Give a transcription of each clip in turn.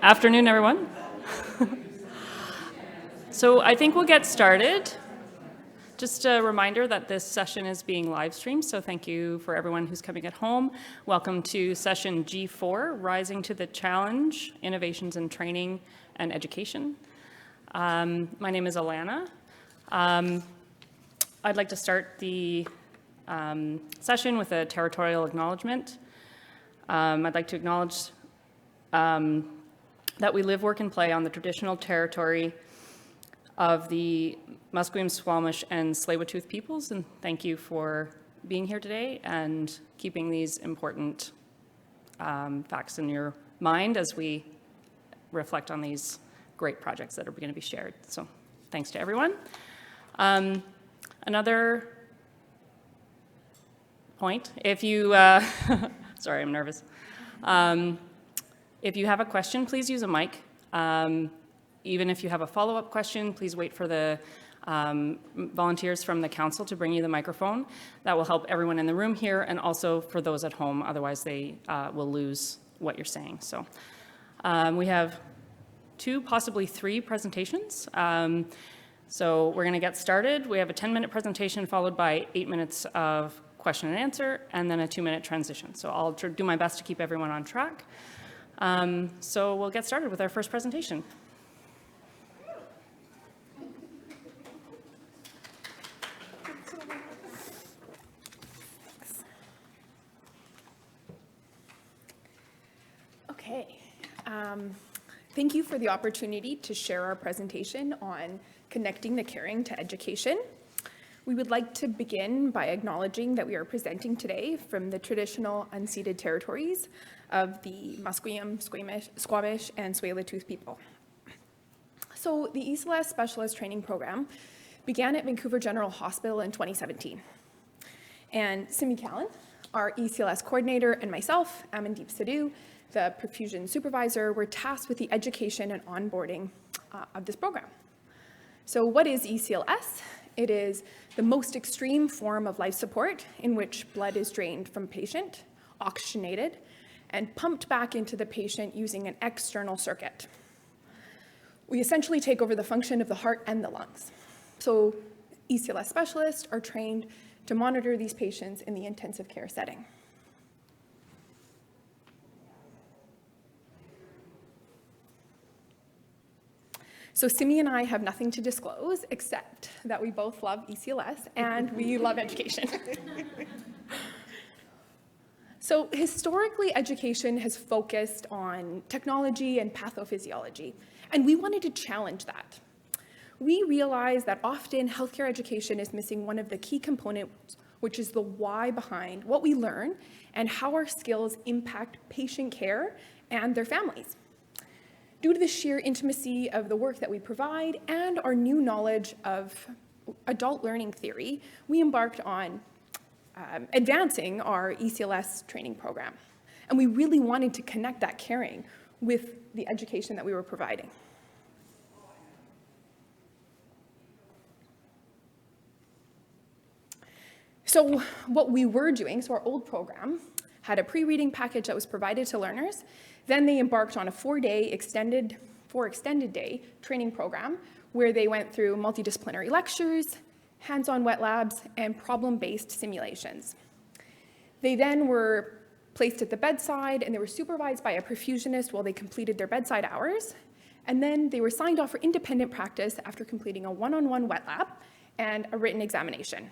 Afternoon, everyone. So I think we'll get started. Just a reminder that this session is being live streamed, so thank you for everyone who's coming at home. Welcome to session G4, Rising to the Challenge, Innovations in Training and Education. My name is Alana. I'd like to start the session with a territorial acknowledgement. I'd like to acknowledge that we live, work, and play on the traditional territory of the Musqueam, Squamish, and Tsleil-Waututh peoples, and thank you for being here today and keeping these important facts in your mind as we reflect on these great projects that are going to be shared. So thanks to everyone. Another point, if you, sorry, I'm nervous. If you have a question, please use a mic. Even if you have a follow-up question, please wait for the volunteers from the council to bring you the microphone. That will help everyone in the room here and also for those at home, otherwise they will lose what you're saying. So we have 2, possibly 3 presentations. So we're gonna get started. We have a 10-minute presentation followed by 8 minutes of question and answer, and then a 2-minute transition. So I'll do my best to keep everyone on track. So we'll get started with our first presentation. Okay. Thank you for the opportunity to share our presentation on connecting the caring to education. We would like to begin by acknowledging that we are presenting today from the traditional unceded territories of the Musqueam, Squamish, and Tsleil-Waututh people. So the ECLS Specialist Training Program began at Vancouver General Hospital in 2017. And Simmie Kalan, our ECLS coordinator, and myself, Amandeep Sidhu, the perfusion supervisor, were tasked with the education and onboarding of this program. So what is ECLS? It is the most extreme form of life support in which blood is drained from patient, oxygenated, and pumped back into the patient using an external circuit. We essentially take over the function of the heart and the lungs. So ECLS specialists are trained to monitor these patients in the intensive care setting. So Simmie and I have nothing to disclose except that we both love ECLS and we love education. So historically, education has focused on technology and pathophysiology, and we wanted to challenge that. We realize that often healthcare education is missing one of the key components, which is the why behind what we learn and how our skills impact patient care and their families. Due to the sheer intimacy of the work that we provide and our new knowledge of adult learning theory, we embarked on advancing our ECLS training program. And we really wanted to connect that caring with the education that we were providing. So what we were doing, so our old program had a pre-reading package that was provided to learners. Then they embarked on a 4-day extended day training program where they went through multidisciplinary lectures, hands-on wet labs, and problem-based simulations. They then were placed at the bedside and they were supervised by a perfusionist while they completed their bedside hours. And then they were signed off for independent practice after completing a one-on-one wet lab and a written examination.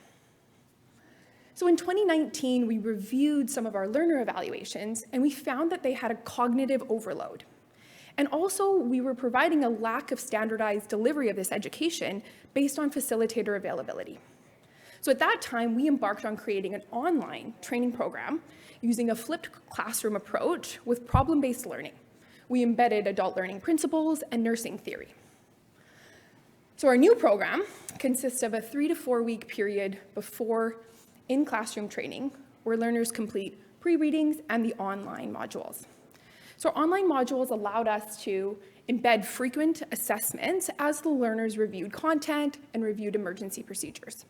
So in 2019, we reviewed some of our learner evaluations and we found that they had a cognitive overload. And also, we were providing a lack of standardized delivery of this education based on facilitator availability. So at that time, we embarked on creating an online training program using a flipped classroom approach with problem-based learning. We embedded adult learning principles and nursing theory. So our new program consists of a 3 to 4 week period before in-classroom training where learners complete pre-readings and the online modules. So our online modules allowed us to embed frequent assessments as the learners reviewed content and reviewed emergency procedures.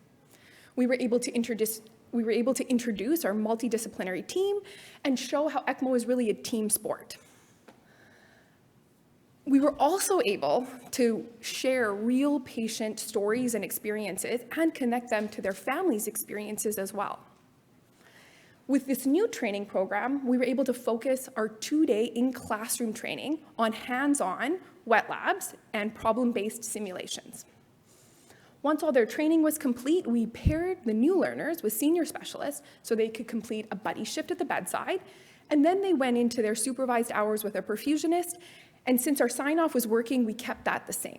We were able to introduce our multidisciplinary team and show how ECMO is really a team sport. We were also able to share real patient stories and experiences and connect them to their families' experiences as well. With this new training program, we were able to focus our 2-day in-classroom training on hands-on wet labs and problem-based simulations. Once all their training was complete, we paired the new learners with senior specialists so they could complete a buddy shift at the bedside, and then they went into their supervised hours with a perfusionist, and since our sign-off was working, we kept that the same.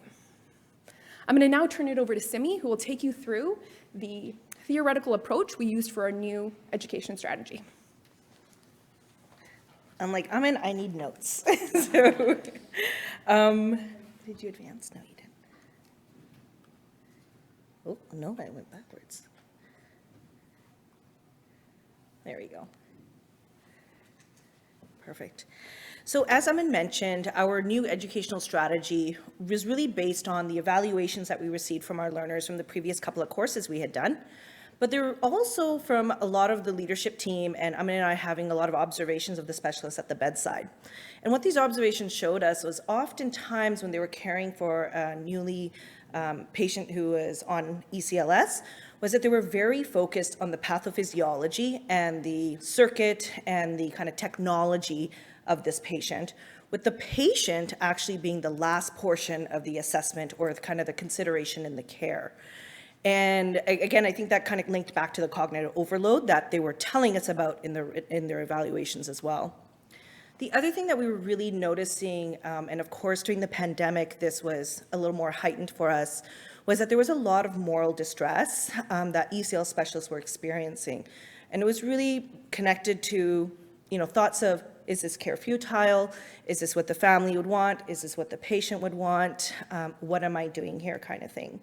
I'm going to now turn it over to Simmie, who will take you through the theoretical approach we used for our new education strategy. I'm like, I need notes. Did you advance? No, you didn't. Oh, no, I went backwards. There we go. Perfect. So as Amin mentioned, our new educational strategy was really based on the evaluations that we received from our learners from the previous couple of courses we had done. But there were also from a lot of the leadership team, and Amin and I having a lot of observations of the specialists at the bedside. And what these observations showed us was oftentimes when they were caring for a newly patient who was on ECLS, was that they were very focused on the pathophysiology and the circuit and the kind of technology of this patient, with the patient actually being the last portion of the assessment or kind of the consideration in the care. And again, I think that kind of linked back to the cognitive overload that they were telling us about in their evaluations as well. The other thing that we were really noticing, and of course during the pandemic, this was a little more heightened for us, was that there was a lot of moral distress that ECL specialists were experiencing. And it was really connected to, thoughts of, is this care futile? Is this what the family would want? Is this what the patient would want? What am I doing here, kind of thing.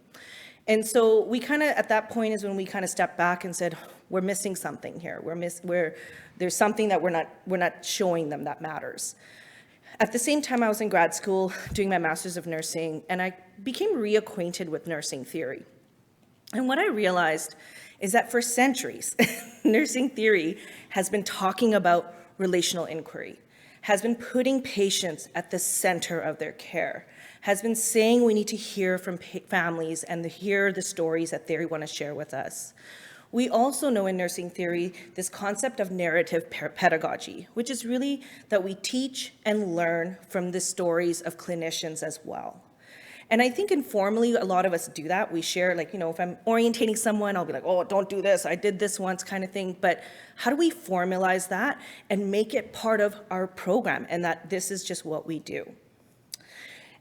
And so we kind of, at that point is when we kind of stepped back and said, we're missing something here. There's something that we're not showing them that matters. At the same time, I was in grad school doing my master's of nursing, and I became reacquainted with nursing theory. And what I realized is that for centuries, nursing theory has been talking about relational inquiry, has been putting patients at the center of their care, has been saying we need to hear from families and to hear the stories that they want to share with us. We also know in nursing theory this concept of narrative pedagogy, which is really that we teach and learn from the stories of clinicians as well. And I think informally, a lot of us do that. We share, if I'm orientating someone, I'll be like, oh, don't do this. I did this once kind of thing. But how do we formalize that and make it part of our program and that this is just what we do?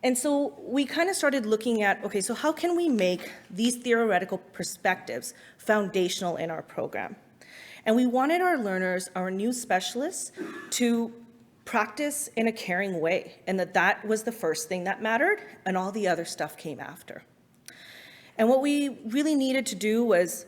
And so we kind of started looking at, okay, so how can we make these theoretical perspectives foundational in our program? And we wanted our learners, our new specialists, to practice in a caring way, and that was the first thing that mattered, and all the other stuff came after. And what we really needed to do was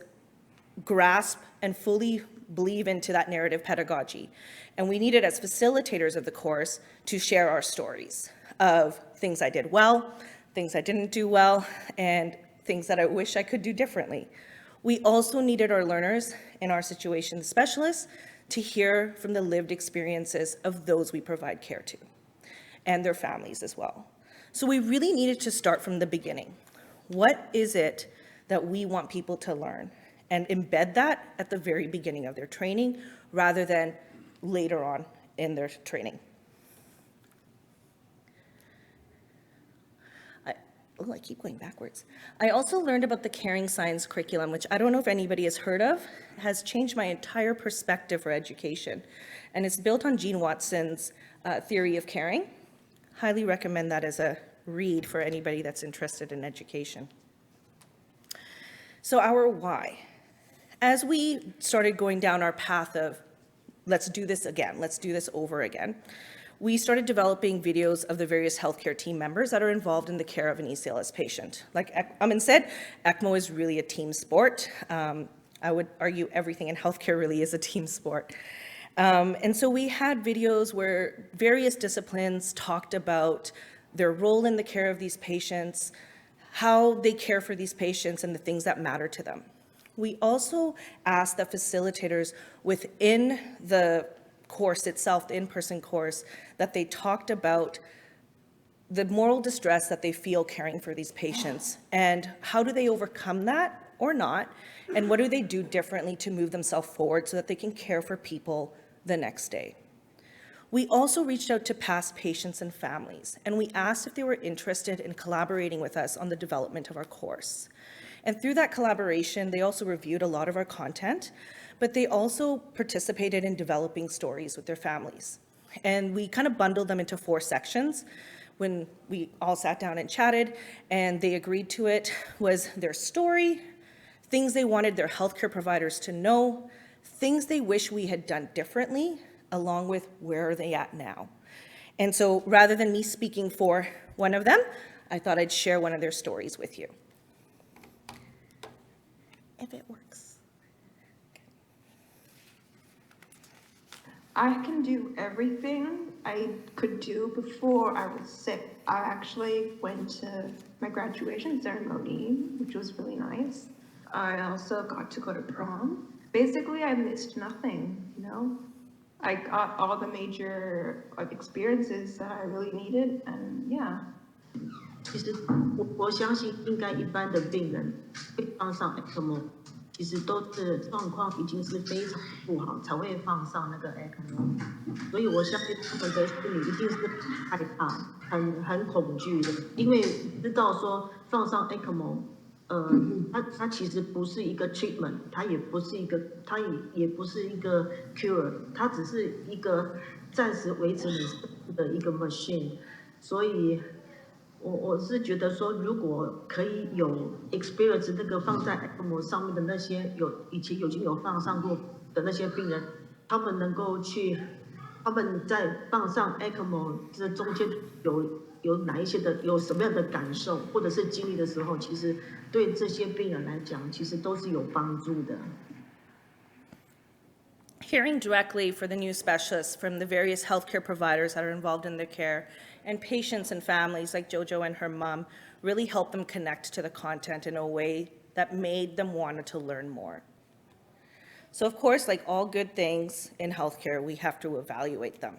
grasp and fully believe into that narrative pedagogy. And we needed, as facilitators of the course, to share our stories of things I did well, things I didn't do well, and things that I wish I could do differently. We also needed our learners, in our situation, the specialists, to hear from the lived experiences of those we provide care to, and their families as well. So we really needed to start from the beginning. What is it that we want people to learn? And embed that at the very beginning of their training, rather than later on in their training. I keep going backwards. I also learned about the caring science curriculum, which I don't know if anybody has heard of, has changed my entire perspective for education. And it's built on Gene Watson's theory of caring. Highly recommend that as a read for anybody that's interested in education. So our why. As we started going down our path of, let's do this again, let's do this over again, we started developing videos of the various healthcare team members that are involved in the care of an ECLS patient. Like Amin said, ECMO is really a team sport. I would argue everything in healthcare really is a team sport. And so we had videos where various disciplines talked about their role in the care of these patients, how they care for these patients, and the things that matter to them. We also asked the facilitators within the course itself, the in-person course, that they talked about the moral distress that they feel caring for these patients, and how do they overcome that or not, and what do they do differently to move themselves forward so that they can care for people the next day. We also reached out to past patients and families, and we asked if they were interested in collaborating with us on the development of our course. And through that collaboration, they also reviewed a lot of our content, but they also participated in developing stories with their families. And we kind of bundled them into 4 sections. When we all sat down and chatted and they agreed to it, was their story, things they wanted their healthcare providers to know, things they wish we had done differently, along with where are they at now. And so rather than me speaking for one of them, I thought I'd share one of their stories with you. If it works. I can do everything I could do before I was sick. I actually went to my graduation ceremony, which was really nice. I also got to go to prom. Basically, I missed nothing, you know? I got all the major experiences that I really needed, and yeah. 其实我相信应该一般的病人会放上 ECMO， 其实都是状况已经是非常不好才会放上那个 ECMO， 所以我相信他们的心里一定是很害怕、很恐惧的，因为知道说放上 ECMO， 它其实不是一个 treatment， 它也不是一个 cure， 它只是一个暂时维持你生命的一个 machine， 所以。我是觉得说，如果可以有 experience 那个放在 ECMO 上面的那些以前已经有放上过的那些病人，他们能够去，他们在放上 ECMO 这中间有哪一些的有什么样的感受或者是经历的时候，其实对这些病人来讲，其实都是有帮助的。Hearing directly for the new specialists from the various healthcare providers that are involved in their care, and patients and families like JoJo and her mom really helped them connect to the content in a way that made them want to learn more. So of course, like all good things in healthcare, we have to evaluate them.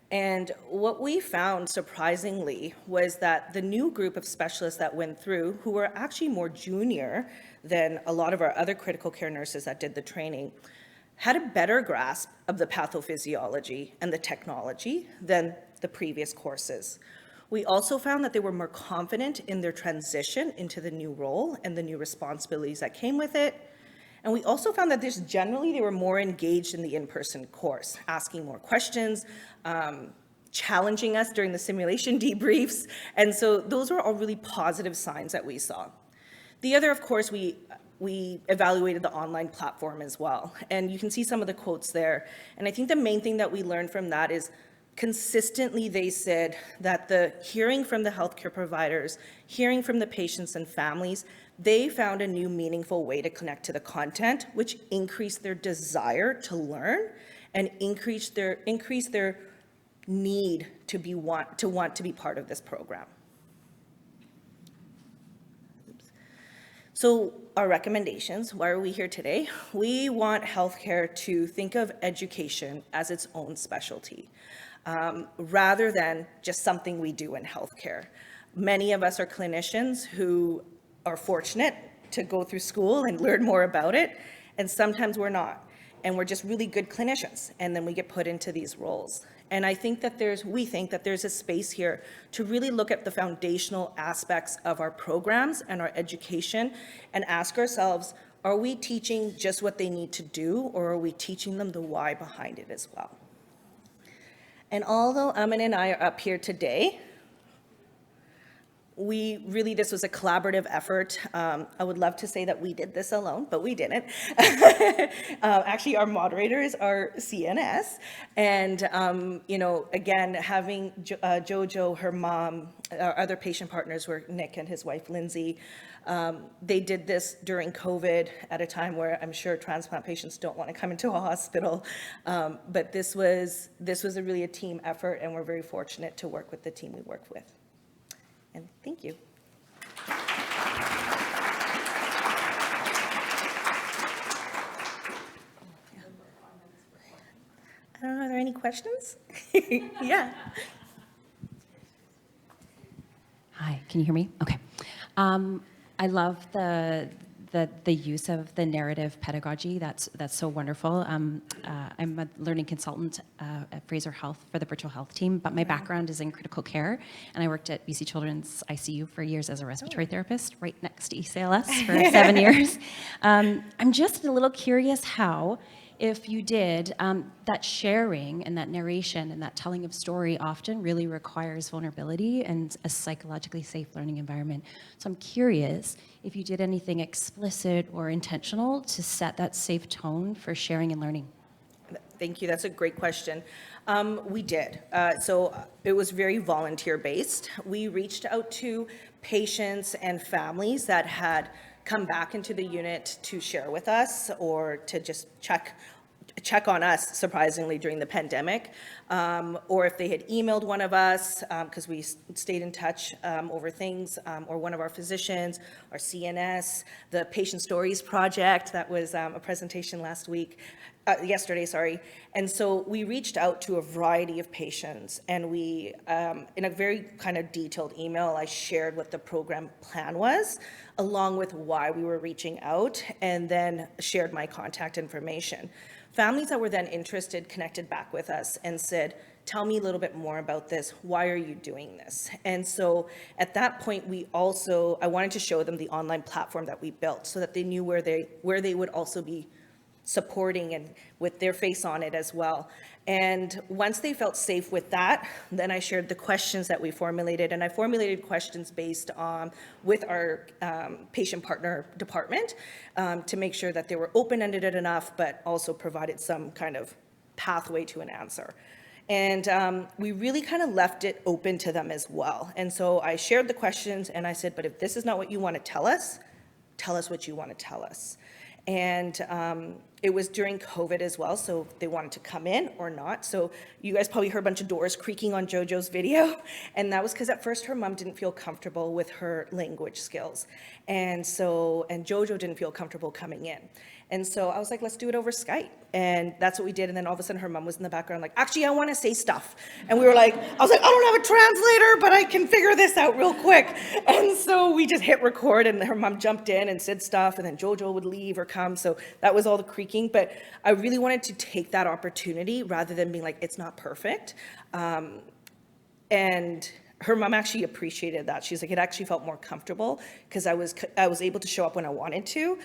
And what we found, surprisingly, was that the new group of specialists that went through, who were actually more junior than a lot of our other critical care nurses that did the training, had a better grasp of the pathophysiology and the technology than the previous courses. We also found that they were more confident in their transition into the new role and the new responsibilities that came with it. And we also found that they were more engaged in the in-person course, asking more questions, challenging us during the simulation debriefs. And so those were all really positive signs that we saw. The other, of course, we evaluated the online platform as well. And you can see some of the quotes there. And I think the main thing that we learned from that is consistently they said that the hearing from the healthcare providers, hearing from the patients and families, they found a new meaningful way to connect to the content, which increased their desire to learn and increased their need to want to be part of this program. So our recommendations, why are we here today? We want healthcare to think of education as its own specialty, rather than just something we do in healthcare. Many of us are clinicians who are fortunate to go through school and learn more about it, and sometimes we're not. And we're just really good clinicians, and then we get put into these roles. And we think that there's a space here to really look at the foundational aspects of our programs and our education and ask ourselves, are we teaching just what they need to do, or are we teaching them the why behind it as well? And although Amin and I are up here today, this was a collaborative effort. I would love to say that we did this alone, but we didn't. Actually, our moderators are CNS. And, again, having JoJo, her mom, our other patient partners were Nick and his wife, Lindsay. They did this during COVID at a time where I'm sure transplant patients don't want to come into a hospital. But this was really a team effort, and we're very fortunate to work with the team we work with. And thank you. I don't know, are there any questions? Yeah. Hi, can you hear me? Okay. I love the use of the narrative pedagogy. That's so wonderful. I'm a learning consultant at Fraser Health for the virtual health team, but my background is in critical care, and I worked at BC Children's ICU for years as a respiratory therapist, right next to ECLS for 7 years. I'm just a little curious how, if you did, that sharing and that narration and that telling of story often really requires vulnerability and a psychologically safe learning environment. So I'm curious if you did anything explicit or intentional to set that safe tone for sharing and learning. Thank you. That's a great question. We did. So it was very volunteer-based. We reached out to patients and families that had come back into the unit to share with us or to just check on us, surprisingly, during the pandemic, or if they had emailed one of us, because we stayed in touch over things, or one of our physicians, our CNS, the Patient Stories Project, that was a presentation yesterday, sorry. And so we reached out to a variety of patients, and we, in a very kind of detailed email, I shared what the program plan was, along with why we were reaching out, and then shared my contact information. Families that were then interested connected back with us and said, tell me a little bit more about this. Why are you doing this? And so at that point, I wanted to show them the online platform that we built so that they knew where they would also be supporting and with their face on it as well. And once they felt safe with that, then I shared the questions that we formulated, and I formulated questions based on with our patient partner department to make sure that they were open-ended enough, but also provided some kind of pathway to an answer. And we really kind of left it open to them as well. And so I shared the questions and I said, but if this is not what you want to tell us what you want to tell us. And it was during COVID as well, so they wanted to come in or not. So you guys probably heard a bunch of doors creaking on JoJo's video, and that was because at first her mom didn't feel comfortable with her language skills. And JoJo didn't feel comfortable coming in. And so I was like, let's do it over Skype. And that's what we did. And then all of a sudden her mom was in the background like, actually, I want to say stuff. And I was like, I don't have a translator, but I can figure this out real quick. And so we just hit record and her mom jumped in and said stuff. And then JoJo would leave or come. So that was all the creaking. But I really wanted to take that opportunity rather than being like, it's not perfect. And her mom actually appreciated that. She's like, it actually felt more comfortable because I was able to show up when I wanted to,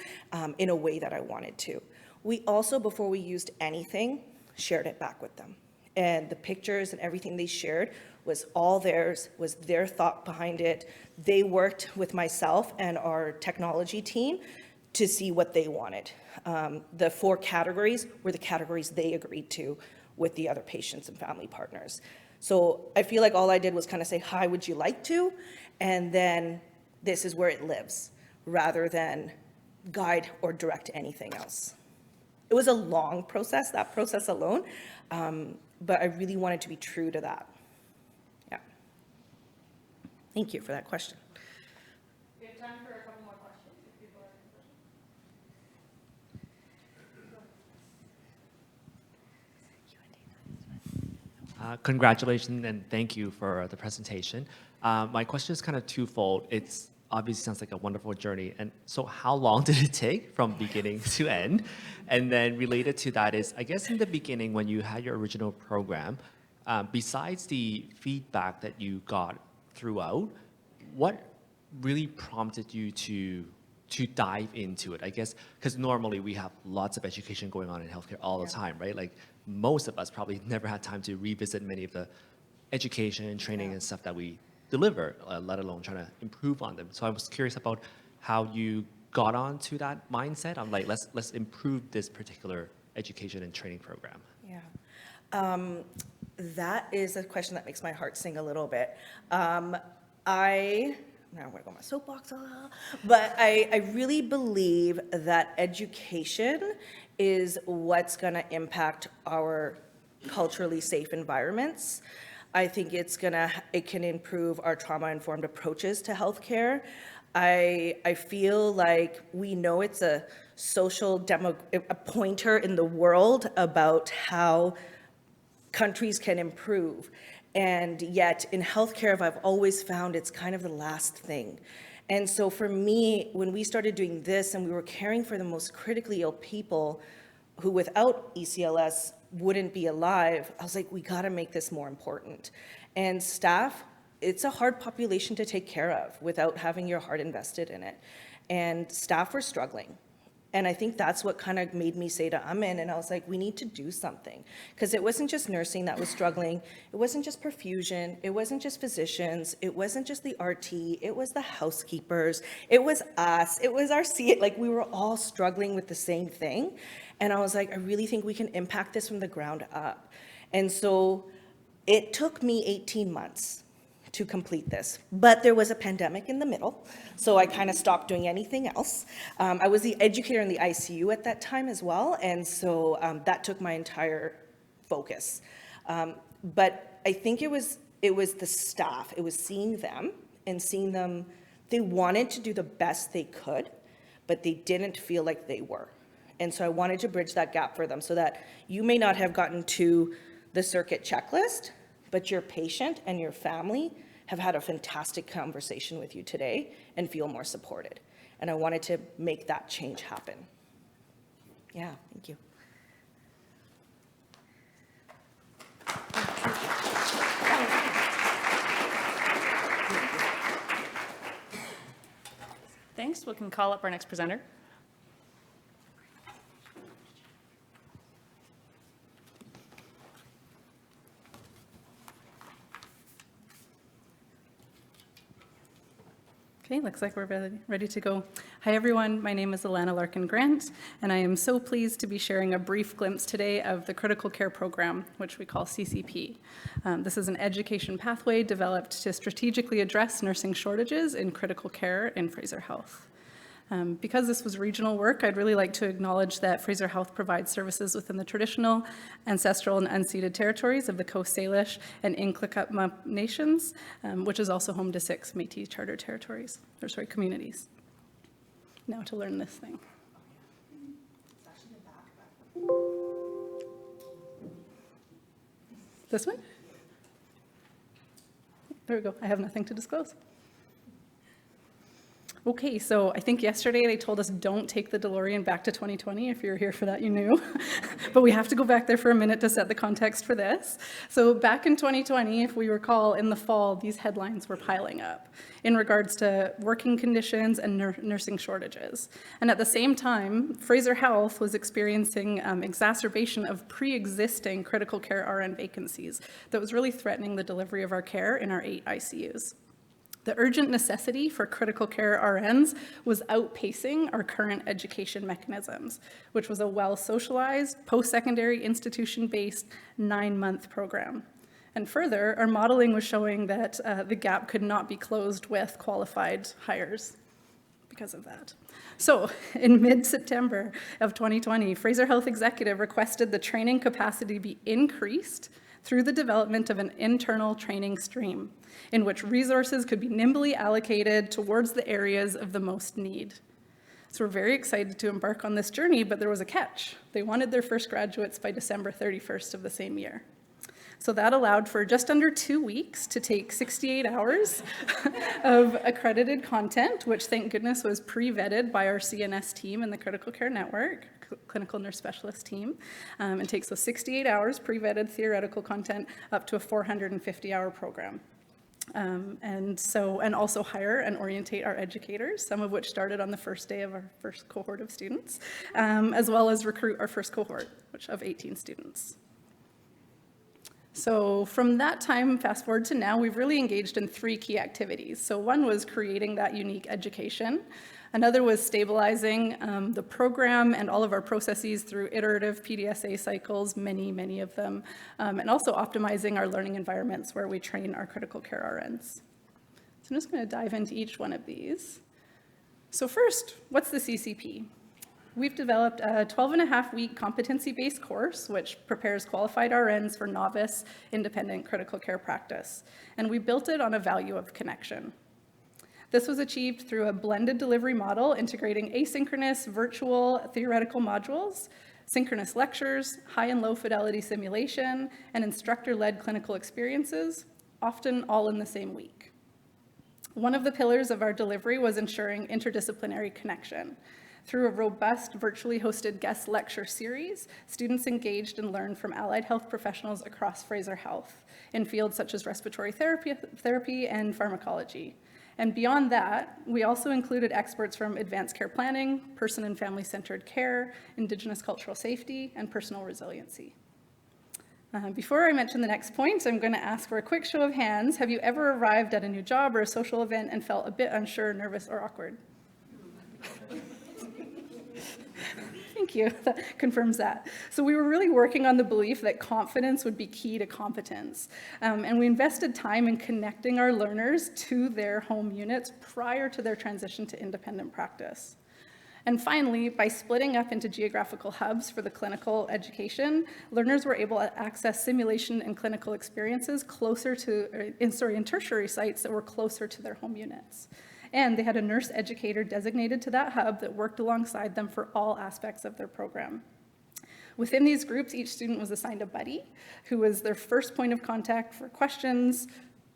in a way that I wanted to. We also, before we used anything, shared it back with them. And the pictures and everything they shared was all theirs, was their thought behind it. They worked with myself and our technology team to see what they wanted. The 4 categories were the categories they agreed to with the other patients and family partners. So I feel like all I did was kind of say, hi, would you like to? And then this is where it lives, rather than guide or direct anything else. It was a long process, that process alone, but I really wanted to be true to that. Yeah. Thank you for that question. We have time for a couple more questions if people are Congratulations and thank you for the presentation. My question is kind of twofold. It's obviously sounds like a wonderful journey. And so how long did it take from beginning to end? And then related to that is, I guess in the beginning when you had your original program, besides the feedback that you got throughout, what really prompted you to dive into it? I guess, because normally we have lots of education going on in healthcare all the time, right? Like most of us probably never had time to revisit many of the education and training and stuff that we deliver, let alone trying to improve on them. So I was curious about how you got onto that mindset. I'm like, let's improve this particular education and training program. Yeah, that is a question that makes my heart sing a little bit. Now I'm gonna go on my soapbox, but I really believe that education is what's gonna impact our culturally safe environments. I think it can improve our trauma-informed approaches to healthcare. I feel like we know it's a social a pointer in the world about how countries can improve. And yet in healthcare, I've always found it's kind of the last thing. And so for me, when we started doing this and we were caring for the most critically ill people who without ECLS wouldn't be alive, I was like, we gotta make this more important. And staff, it's a hard population to take care of without having your heart invested in it. And staff were struggling. And I think that's what kind of made me say to Amin, and I was like, we need to do something. Because it wasn't just nursing that was struggling, it wasn't just perfusion, it wasn't just physicians, it wasn't just the RT, it was the housekeepers, it was us, it was our like we were all struggling with the same thing. And I was like, I really think we can impact this from the ground up. And so it took me 18 months to complete this. But there was a pandemic in the middle, so I kind of stopped doing anything else. I was the educator in the ICU at that time as well, and so that took my entire focus. But I think it was the staff. It was seeing them and seeing them, they wanted to do the best they could, but they didn't feel like they were. And so I wanted to bridge that gap for them so that you may not have gotten to the circuit checklist, but your patient and your family have had a fantastic conversation with you today and feel more supported. And I wanted to make that change happen. Yeah, thank you. Thanks. We can call up our next presenter. Okay, looks like we're ready to go. Hi, everyone. My name is Alana Larkin Grant, and I am so pleased to be sharing a brief glimpse today of the Critical Care Program, which we call CCP. This is an education pathway developed to strategically address nursing shortages in critical care in Fraser Health. Because this was regional work, I'd really like to acknowledge that Fraser Health provides services within the traditional, ancestral, and unceded territories of the Coast Salish and Inklakupma nations, which is also home to 6 Métis charter communities. Now to learn this thing. This one? There we go. I have nothing to disclose. Okay, so I think yesterday they told us don't take the DeLorean back to 2020. If you're here for that, you knew. But we have to go back there for a minute to set the context for this. So back in 2020, if we recall, in the fall, these headlines were piling up in regards to working conditions and nursing shortages. And at the same time, Fraser Health was experiencing exacerbation of pre-existing critical care RN vacancies that was really threatening the delivery of our care in our 8 ICUs. The urgent necessity for critical care RNs was outpacing our current education mechanisms, which was a well-socialized, post-secondary, institution-based 9-month program. And further, our modeling was showing that the gap could not be closed with qualified hires because of that. So in mid-September of 2020, Fraser Health Executive requested the training capacity be increased through the development of an internal training stream in which resources could be nimbly allocated towards the areas of the most need. So we're very excited to embark on this journey, but there was a catch. They wanted their first graduates by December 31st of the same year. So that allowed for just under 2 weeks to take 68 hours of accredited content, which thank goodness was pre-vetted by our CNS team and the Critical Care Network, clinical nurse specialist team. It takes those 68 hours pre-vetted theoretical content up to a 450-hour program. And also hire and orientate our educators, some of which started on the first day of our first cohort of students, as well as recruit our first cohort, which of 18 students. So from that time, fast forward to now, we've really engaged in 3 key activities. So one was creating that unique education. Another was stabilizing the program and all of our processes through iterative PDSA cycles, many of them, and also optimizing our learning environments where we train our critical care RNs. So I'm just going to dive into each one of these. So first, what's the CCP? We've developed a 12.5-week competency-based course which prepares qualified RNs for novice independent critical care practice, and we built it on a value of connection. This was achieved through a blended delivery model integrating asynchronous, virtual, theoretical modules, synchronous lectures, high and low fidelity simulation, and instructor-led clinical experiences, often all in the same week. One of the pillars of our delivery was ensuring interdisciplinary connection. Through a robust, virtually hosted guest lecture series, students engaged and learned from allied health professionals across Fraser Health in fields such as respiratory therapy and pharmacology. And beyond that, we also included experts from advanced care planning, person and family-centered care, Indigenous cultural safety, and personal resiliency. Before I mention the next point, I'm going to ask for a quick show of hands. Have you ever arrived at a new job or a social event and felt a bit unsure, nervous, or awkward? Thank you, that confirms that. So we were really working on the belief that confidence would be key to competence. And we invested time in connecting our learners to their home units prior to their transition to independent practice. And finally, by splitting up into geographical hubs for the clinical education, learners were able to access simulation and clinical experiences closer to, in tertiary sites that were closer to their home units. And they had a nurse educator designated to that hub that worked alongside them for all aspects of their program. Within these groups, each student was assigned a buddy who was their first point of contact for questions,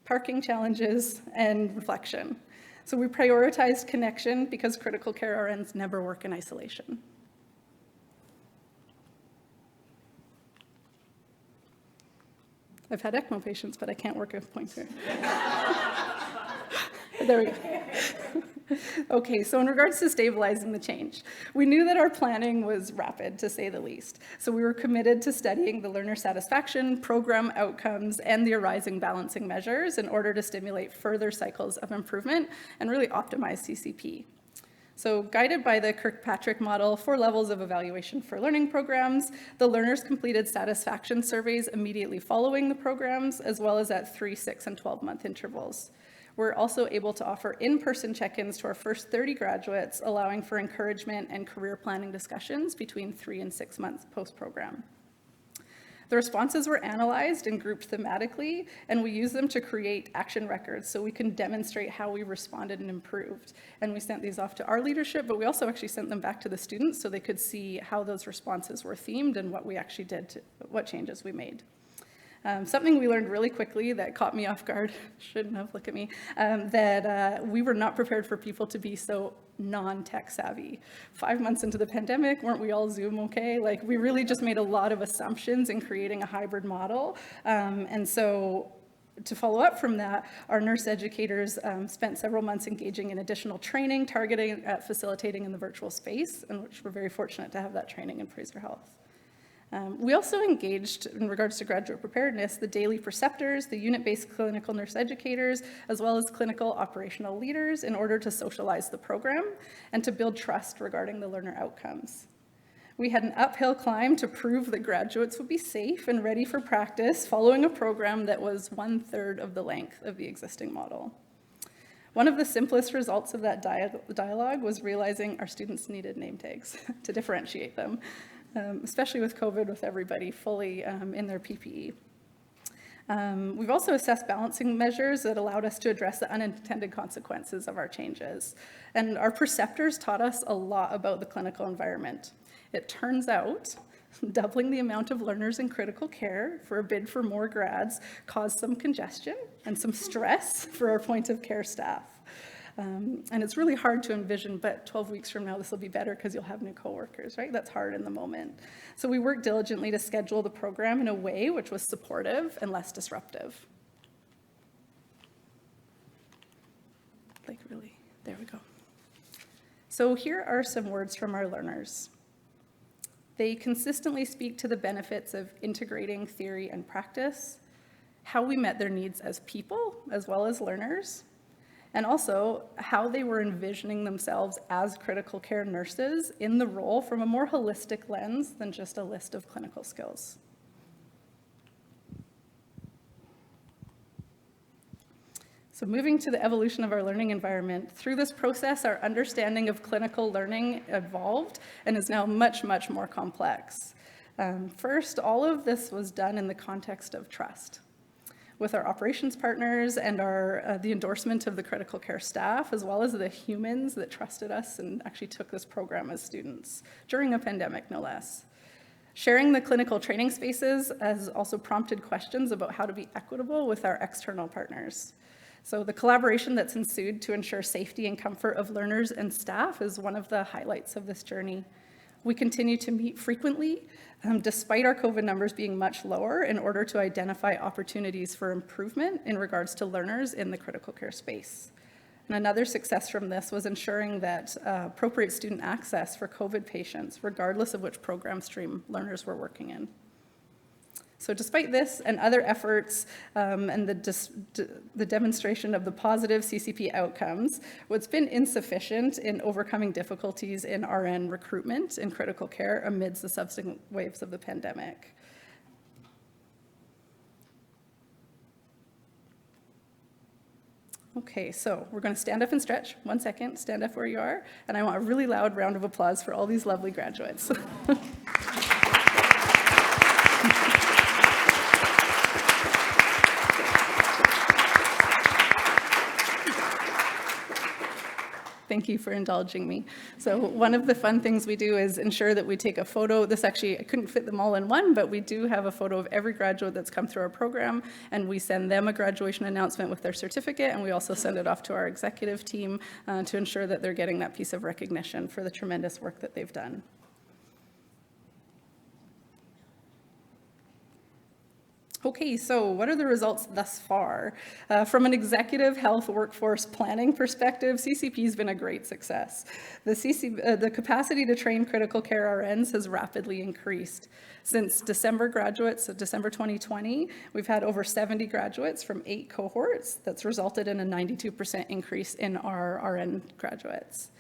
parking challenges, and reflection. So we prioritized connection because critical care RNs never work in isolation. I've had ECMO patients, but I can't work a pointer. There we go. Okay, so in regards to stabilizing the change, we knew that our planning was rapid, to say the least. So we were committed to studying the learner satisfaction, program outcomes, and the arising balancing measures in order to stimulate further cycles of improvement and really optimize CCP. So guided by the Kirkpatrick model, 4 levels of evaluation for learning programs, the learners completed satisfaction surveys immediately following the programs, as well as at 3, 6, and 12-month intervals. We're also able to offer in-person check-ins to our first 30 graduates, allowing for encouragement and career planning discussions between 3 and 6 months post-program. The responses were analyzed and grouped thematically, and we used them to create action records so we can demonstrate how we responded and improved. And we sent these off to our leadership, but we also actually sent them back to the students so they could see how those responses were themed and what we actually did, what changes we made. Something we learned really quickly that caught me off guard, shouldn't have, look at me, that we were not prepared for people to be so non-tech savvy. 5 months into the pandemic, weren't we all Zoom okay? Like, we really just made a lot of assumptions in creating a hybrid model. And so to follow up from that, our nurse educators spent several months engaging in additional training, targeting at facilitating in the virtual space, and which we're very fortunate to have that training in Fraser Health. We also engaged, in regards to graduate preparedness, the daily preceptors, the unit-based clinical nurse educators, as well as clinical operational leaders in order to socialize the program and to build trust regarding the learner outcomes. We had an uphill climb to prove that graduates would be safe and ready for practice following a program that was 1/3 of the length of the existing model. One of the simplest results of that dialogue was realizing our students needed name tags to differentiate them. Especially with COVID, with everybody fully in their PPE. We've also assessed balancing measures that allowed us to address the unintended consequences of our changes. And our preceptors taught us a lot about the clinical environment. It turns out, doubling the amount of learners in critical care for a bid for more grads caused some congestion and some stress for our point of care staff. And it's really hard to envision, but 12 weeks from now, this will be better because you'll have new coworkers, right? That's hard in the moment. So we worked diligently to schedule the program in a way which was supportive and less disruptive. Like really, there we go. So here are some words from our learners. They consistently speak to the benefits of integrating theory and practice, how we met their needs as people, as well as learners, and also how they were envisioning themselves as critical care nurses in the role from a more holistic lens than just a list of clinical skills. So moving to the evolution of our learning environment, through this process, our understanding of clinical learning evolved and is now much, much more complex. First, all of this was done in the context of trust, with our operations partners and the endorsement of the critical care staff, as well as the humans that trusted us and actually took this program as students, during a pandemic, no less. Sharing the clinical training spaces has also prompted questions about how to be equitable with our external partners. So the collaboration that's ensued to ensure safety and comfort of learners and staff is one of the highlights of this journey. We continue to meet frequently, despite our COVID numbers being much lower, in order to identify opportunities for improvement in regards to learners in the critical care space. And another success from this was ensuring that appropriate student access for COVID patients, regardless of which program stream learners were working in. So despite this and other efforts and the demonstration of the positive CCP outcomes, what's been insufficient in overcoming difficulties in RN recruitment in critical care amidst the subsequent waves of the pandemic. Okay, so we're going to stand up and stretch. 1 second, stand up where you are. And I want a really loud round of applause for all these lovely graduates. Thank you for indulging me. So one of the fun things we do is ensure that we take a photo. This actually, I couldn't fit them all in one, but we do have a photo of every graduate that's come through our program, and we send them a graduation announcement with their certificate, and we also send it off to our executive team to ensure that they're getting that piece of recognition for the tremendous work that they've done. Okay, so what are the results thus far? From an executive health workforce planning perspective, CCP has been a great success. The capacity to train critical care RNs has rapidly increased. Since December graduates, so December 2020, we've had over 70 graduates from 8 cohorts. That's resulted in a 92% increase in our RN graduates.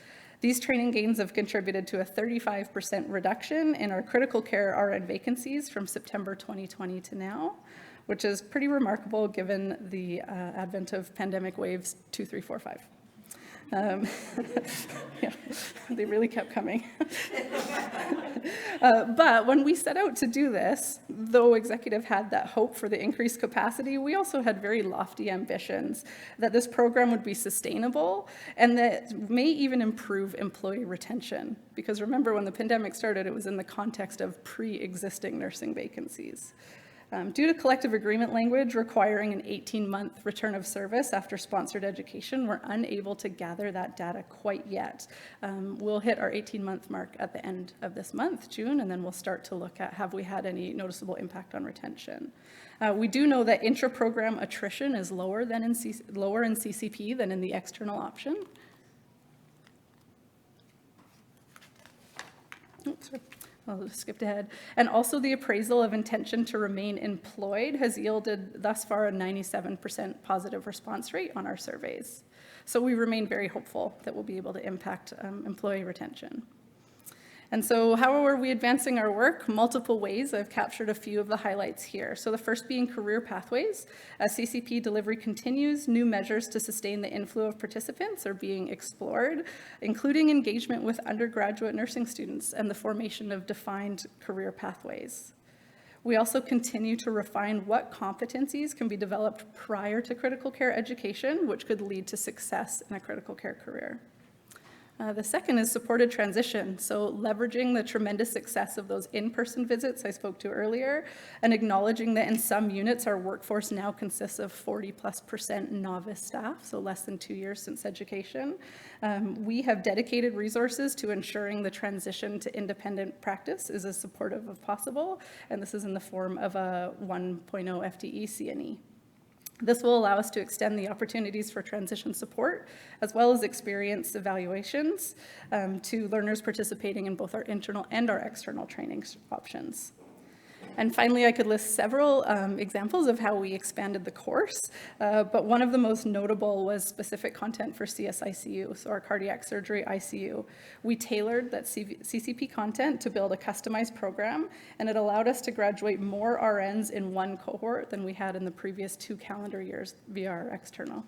These training gains have contributed to a 35% reduction in our critical care RN vacancies from September 2020 to now, which is pretty remarkable given the advent of pandemic waves 2, 3, 4, 5. Yeah, they really kept coming. But when we set out to do this, though executive had that hope for the increased capacity, we also had very lofty ambitions that this program would be sustainable and that may even improve employee retention. Because remember, when the pandemic started, it was in the context of pre-existing nursing vacancies. Due to collective agreement language requiring an 18-month return of service after sponsored education, we're unable to gather that data quite yet. We'll hit our 18-month mark at the end of this month, June, and then we'll start to look at have we had any noticeable impact on retention. We do know that intra-program attrition is lower in CCP than in the external option. Oops, sorry. I'll just skip ahead. And also the appraisal of intention to remain employed has yielded thus far a 97% positive response rate on our surveys. So we remain very hopeful that we'll be able to impact employee retention. And so how are we advancing our work? Multiple ways. I've captured a few of the highlights here. So the first being career pathways. As CCP delivery continues, new measures to sustain the inflow of participants are being explored, including engagement with undergraduate nursing students and the formation of defined career pathways. We also continue to refine what competencies can be developed prior to critical care education, which could lead to success in a critical care career. The second is supported transition, so leveraging the tremendous success of those in-person visits I spoke to earlier, and acknowledging that in some units our workforce now consists of 40+% novice staff, so less than 2 years since education. We have dedicated resources to ensuring the transition to independent practice is as supportive as possible, and this is in the form of a 1.0 FTE CNE. This will allow us to extend the opportunities for transition support, as well as experience evaluations to learners participating in both our internal and our external training options. And finally, I could list several examples of how we expanded the course, but one of the most notable was specific content for CSICU, so our cardiac surgery ICU. We tailored that CCP content to build a customized program, and it allowed us to graduate more RNs in one cohort than we had in the previous 2 calendar years via our external.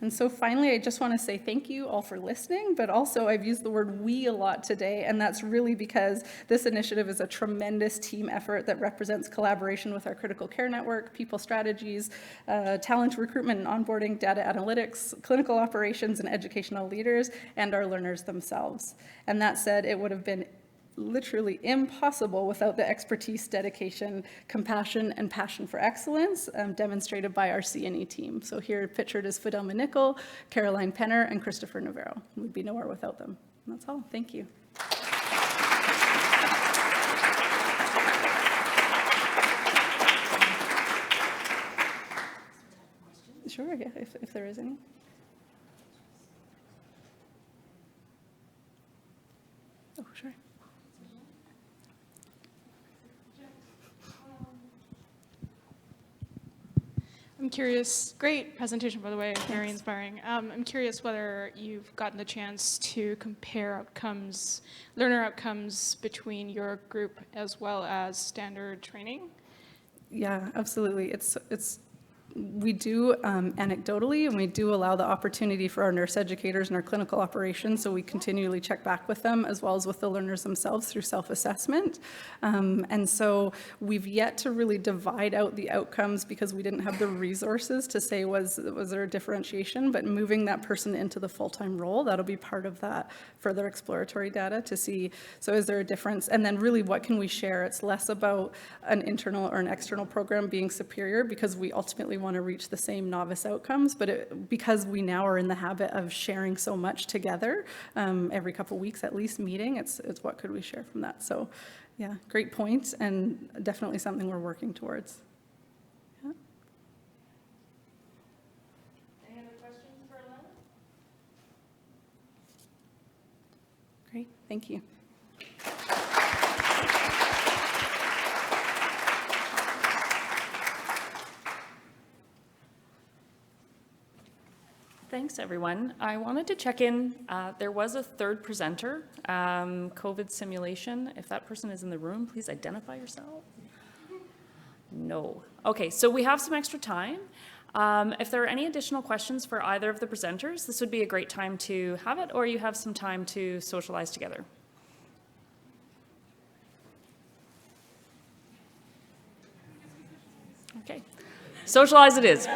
And so finally, I just want to say thank you all for listening, but also I've used the word we a lot today, and that's really because this initiative is a tremendous team effort that represents collaboration with our critical care network, people strategies, talent recruitment and onboarding, data analytics, clinical operations, and educational leaders, and our learners themselves. And that said, it would have been literally impossible without the expertise, dedication, compassion, and passion for excellence demonstrated by our C&E team. So here pictured is Fidelma Nickel, Caroline Penner, and Christopher Navarro. We'd be nowhere without them. And that's all. Thank you. Sure, yeah, if there is any. Oh, sure. I'm curious, great presentation, by the way, very inspiring. I'm curious whether you've gotten the chance to compare outcomes, learner outcomes between your group as well as standard training. Yeah, absolutely. We do anecdotally, and we do allow the opportunity for our nurse educators and our clinical operations, so we continually check back with them as well as with the learners themselves through self-assessment. And so we've yet to really divide out the outcomes because we didn't have the resources to say was there a differentiation, but moving that person into the full-time role, that'll be part of that further exploratory data to see, so is there a difference? And then really what can we share? It's less about an internal or an external program being superior because we ultimately want to reach the same novice outcomes, but because we now are in the habit of sharing so much together, every couple weeks at least meeting, it's what could we share from that. So yeah, great point, and definitely something we're working towards. Yeah. Any other questions for Alana? Great, thank you. Thanks, everyone. I wanted to check in. There was a third presenter, COVID simulation. If that person is in the room, please identify yourself. No. Okay, so we have some extra time. If there are any additional questions for either of the presenters, this would be a great time to have it, or you have some time to socialize together. Okay, socialize it is.